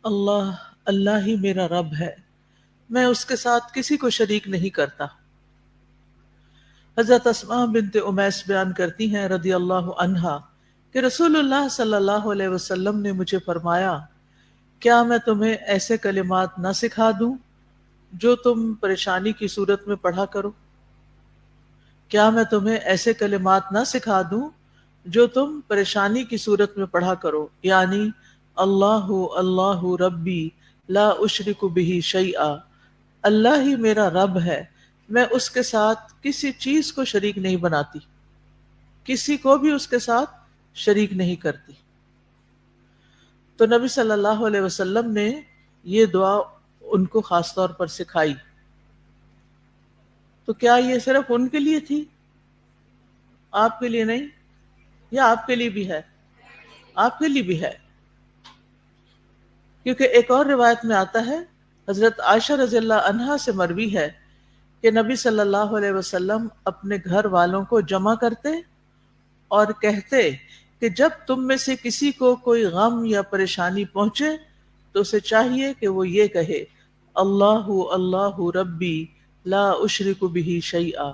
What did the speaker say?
اللہ اللہ ہی میرا رب ہے، میں اس کے ساتھ کسی کو شریک نہیں کرتا۔ حضرت اسماء بنت امیس بیان کرتی ہیں رضی اللہ عنہا کہ رسول اللہ صلی اللہ علیہ وسلم نے مجھے فرمایا، کیا میں تمہیں ایسے کلمات نہ سکھا دوں جو تم پریشانی کی صورت میں پڑھا کرو؟ کیا میں تمہیں ایسے کلمات نہ سکھا دوں جو تم پریشانی کی صورت میں پڑھا کرو، یعنی اللہ اللہ ربی لا اشرک بہ شیئا، اللہ ہی میرا رب ہے، میں اس کے ساتھ کسی چیز کو شریک نہیں بناتی، کسی کو بھی اس کے ساتھ شریک نہیں کرتی۔ تو نبی صلی اللہ علیہ وسلم نے یہ دعا ان کو خاص طور پر سکھائی۔ تو کیا یہ صرف ان کے لیے تھی، آپ کے لیے نہیں؟ یا آپ کے لیے بھی ہے؟ آپ کے لیے بھی ہے، کیونکہ ایک اور روایت میں آتا ہے، حضرت عائشہ رضی اللہ عنہا سے مروی ہے کہ نبی صلی اللہ علیہ وسلم اپنے گھر والوں کو جمع کرتے اور کہتے کہ جب تم میں سے کسی کو کوئی غم یا پریشانی پہنچے تو اسے چاہیے کہ وہ یہ کہے، اللہ اللہ ربی لا اشرک بہ شیئا،